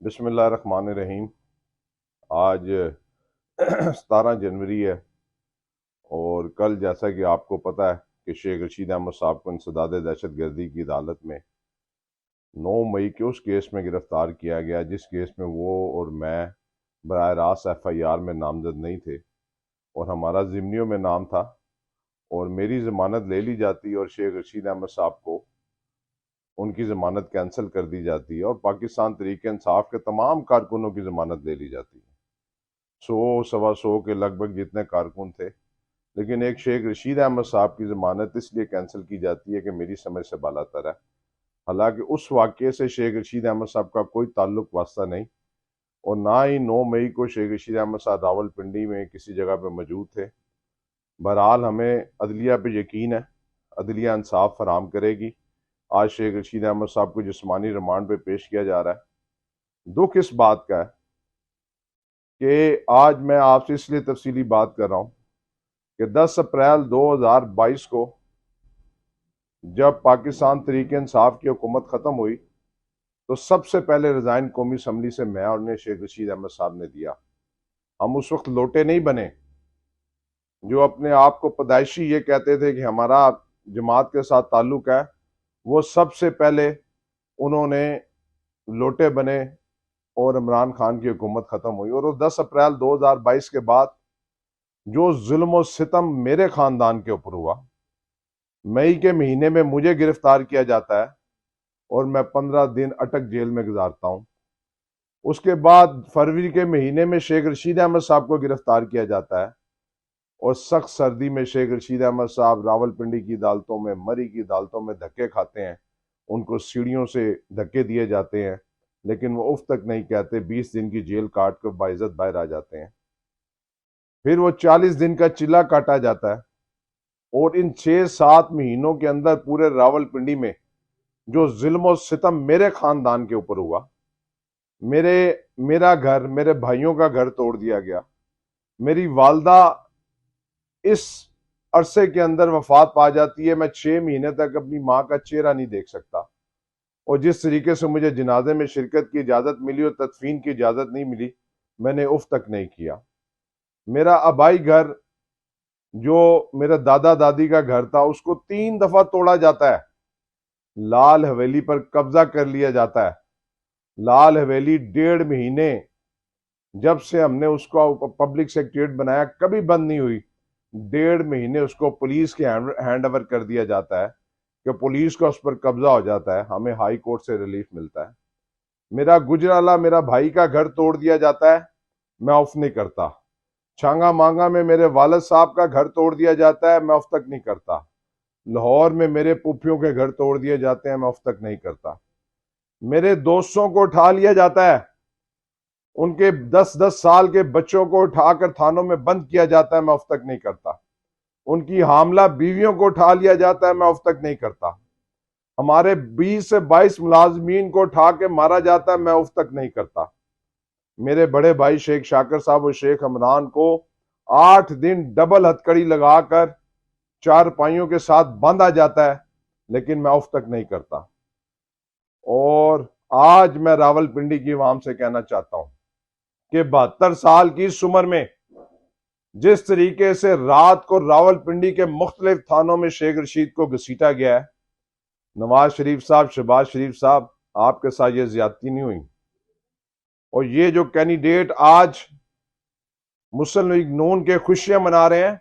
بسم اللہ الرحمن الرحیم۔ آج 17 جنوری ہے اور کل جیسا کہ آپ کو پتہ ہے کہ شیخ رشید احمد صاحب کو انسداد دہشت گردی کی عدالت میں 9 مئی کے اس کیس میں گرفتار کیا گیا جس کیس میں وہ اور میں براہ راست FIR میں نامزد نہیں تھے اور ہمارا ضمنیوں میں نام تھا، اور میری ضمانت لے لی جاتی اور شیخ رشید احمد صاحب کو ان کی ضمانت کینسل کر دی جاتی ہے اور پاکستان تحریک انصاف کے تمام کارکنوں کی ضمانت لے لی جاتی ہے، 100-125 کے لگ بھگ جتنے کارکن تھے، لیکن ایک شیخ رشید احمد صاحب کی ضمانت اس لیے کینسل کی جاتی ہے کہ میری سمجھ سے بالا تر ہے، حالانکہ اس واقعے سے شیخ رشید احمد صاحب کا کوئی تعلق واسطہ نہیں، اور نہ ہی 9 مئی کو شیخ رشید احمد صاحب راول پنڈی میں کسی جگہ پہ موجود تھے۔ بہرحال ہمیں عدلیہ پہ یقین ہے، عدلیہ انصاف فراہم کرے گی۔ آج شیخ رشید احمد صاحب کو جسمانی ریمانڈ پہ پیش کیا جا رہا ہے۔ دکھ اس بات کا ہے کہ آج میں آپ سے اس لیے تفصیلی بات کر رہا ہوں کہ 10 اپریل 2022 کو جب پاکستان تحریک انصاف کی حکومت ختم ہوئی تو سب سے پہلے ریزائن قومی اسمبلی سے میں اور شیخ رشید احمد صاحب نے دیا۔ ہم اس وقت لوٹے نہیں بنے جو اپنے آپ کو پیدائشی یہ کہتے تھے کہ ہمارا جماعت کے ساتھ تعلق ہے، وہ سب سے پہلے انہوں نے لوٹے بنے اور عمران خان کی حکومت ختم ہوئی، اور 10 اپریل 2022 کے بعد جو ظلم و ستم میرے خاندان کے اوپر ہوا، مئی کے مہینے میں مجھے گرفتار کیا جاتا ہے اور میں 15 دن اٹک جیل میں گزارتا ہوں۔ اس کے بعد فروری کے مہینے میں شیخ رشید احمد صاحب کو گرفتار کیا جاتا ہے اور سخت سردی میں شیخ رشید احمد صاحب راول پنڈی کی عدالتوں میں، مری کی عدالتوں میں دھکے کھاتے ہیں، ان کو سیڑھیوں سے دھکے دیے جاتے ہیں، لیکن وہ اف تک نہیں کہتے، 20 دن کی جیل کاٹ کر باعزت باہر آ جاتے ہیں۔ پھر وہ 40 دن کا چلہ کاٹا جاتا ہے، اور ان 6-7 مہینوں کے اندر پورے راول پنڈی میں جو ظلم و ستم میرے خاندان کے اوپر ہوا، میرا گھر، میرے بھائیوں کا گھر توڑ دیا گیا، میری والدہ اس عرصے کے اندر وفات پا جاتی ہے، میں 6 مہینے تک اپنی ماں کا چہرہ نہیں دیکھ سکتا، اور جس طریقے سے مجھے جنازے میں شرکت کی اجازت ملی اور تدفین کی اجازت نہیں ملی، میں نے اف تک نہیں کیا۔ میرا آبائی گھر جو میرا دادا دادی کا گھر تھا، اس کو 3 دفعہ توڑا جاتا ہے، لال حویلی پر قبضہ کر لیا جاتا ہے۔ لال حویلی 1.5 مہینے جب سے ہم نے اس کو پبلک سیکریٹریٹ بنایا کبھی بند نہیں ہوئی، 1.5 مہینے اس کو پولیس کے ہینڈ اوور کر دیا جاتا ہے کہ پولیس کا اس پر قبضہ ہو جاتا ہے، ہمیں ہائی کورٹ سے ریلیف ملتا ہے۔ میرا گجرالہ میرا بھائی کا گھر توڑ دیا جاتا ہے، میں آف نہیں کرتا۔ چھانگا مانگا میں میرے والد صاحب کا گھر توڑ دیا جاتا ہے، میں آف تک نہیں کرتا۔ لاہور میں میرے پھوپھیوں کے گھر توڑ دیے جاتے ہیں، میں آف تک نہیں کرتا۔ میرے دوستوں کو اٹھا لیا جاتا ہے، ان کے 10-10 سال کے بچوں کو اٹھا کر تھانوں میں بند کیا جاتا ہے، میں آف تک نہیں کرتا۔ ان کی حاملہ بیویوں کو اٹھا لیا جاتا ہے، میں آف تک نہیں کرتا۔ ہمارے 20 سے 22 ملازمین کو اٹھا کے مارا جاتا ہے، میں آف تک نہیں کرتا۔ میرے بڑے بھائی شیخ شاکر صاحب اور شیخ عمران کو 8 دن ڈبل ہتکڑی لگا کر 4 پائیوں کے ساتھ باندھا جاتا ہے، لیکن میں آف تک نہیں کرتا۔ اور آج میں راول پنڈی کی عوام سے کہنا چاہتا ہوں کہ 72 سال کی اس عمر میں جس طریقے سے رات کو راول پنڈی کے مختلف تھانوں میں شیخ رشید کو گھسیٹا گیا ہے، نواز شریف صاحب، شہباز شریف صاحب، آپ کے ساتھ یہ زیادتی نہیں ہوئی، اور یہ جو کینڈیڈیٹ آج مسلم لیگ نون کے خوشیاں منا رہے ہیں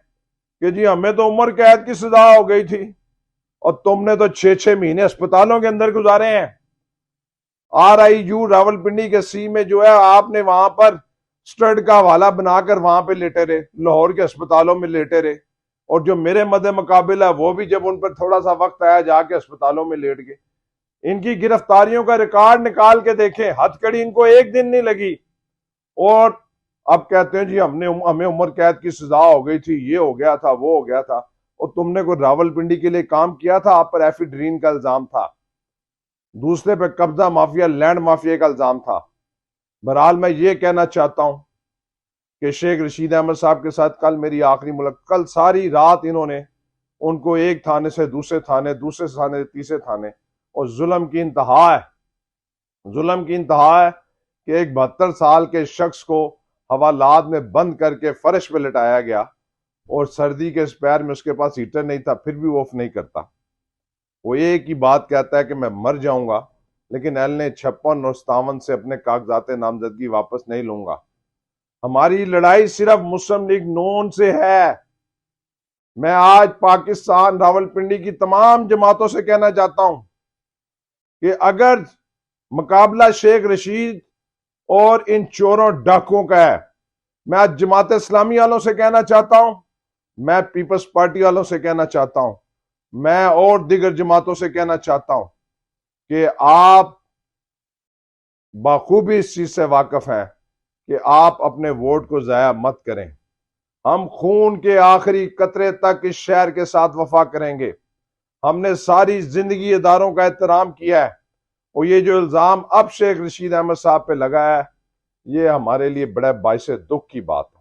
کہ جی ہمیں تو عمر قید کی سزا ہو گئی تھی اور تم نے تو 6 مہینے اسپتالوں کے اندر گزارے ہیں۔ RIU راول پنڈی کے سی میں جو ہے آپ نے وہاں پر سٹڈ کا حوالہ بنا کر وہاں پہ لیٹے رہے، لاہور کے اسپتالوں میں لیٹے رہے، اور جو میرے مد مقابل ہے وہ بھی جب ان پر تھوڑا سا وقت آیا جا کے اسپتالوں میں لیٹ گئے۔ ان کی گرفتاریوں کا ریکارڈ نکال کے دیکھیں، ہتھ کڑی ان کو 1 دن نہیں لگی، اور اب کہتے ہیں جی ہمیں عمر قید کی سزا ہو گئی تھی، یہ ہو گیا تھا، وہ ہو گیا تھا۔ اور تم نے کوئی راول پنڈی کے لیے کام کیا تھا؟ آپ پر ایفیڈرین کا الزام تھا، دوسرے پہ قبضہ مافیا، لینڈ مافیا کا الزام تھا۔ بہرحال میں یہ کہنا چاہتا ہوں کہ شیخ رشید احمد صاحب کے ساتھ کل میری آخری ملاقات، کل ساری رات انہوں نے ان کو ایک تھانے سے دوسرے تھانے، دوسرے تھانے سے تیسرے تھانے، اور ظلم کی انتہا ہے، ظلم کی انتہا ہے کہ ایک 72 سال کے شخص کو حوالات میں بند کر کے فرش پہ لٹایا گیا اور سردی کے اس پیر میں اس کے پاس ہیٹر نہیں تھا، پھر بھی وہ آف نہیں کرتا. وہ ایک ہی بات کہتا ہے کہ میں مر جاؤں گا لیکن ایل نے 56 اور 57 سے اپنے کاغذات نامزدگی واپس نہیں لوں گا. ہماری لڑائی صرف مسلم لیگ نون سے ہے. میں آج پاکستان راولپنڈی کی تمام جماعتوں سے کہنا چاہتا ہوں کہ اگر مقابلہ شیخ رشید اور ان چوروں ڈاکوں کا ہے، میں آج جماعت اسلامی والوں سے کہنا چاہتا ہوں، میں پیپلز پارٹی والوں سے کہنا چاہتا ہوں، میں اور دیگر جماعتوں سے کہنا چاہتا ہوں کہ آپ بخوبی اس چیز سے واقف ہیں کہ آپ اپنے ووٹ کو ضائع مت کریں. ہم خون کے آخری قطرے تک اس شہر کے ساتھ وفا کریں گے. ہم نے ساری زندگی اداروں کا احترام کیا ہے اور یہ جو الزام اب شیخ رشید احمد صاحب پہ لگا ہے یہ ہمارے لیے بڑا باعث دکھ کی بات ہے.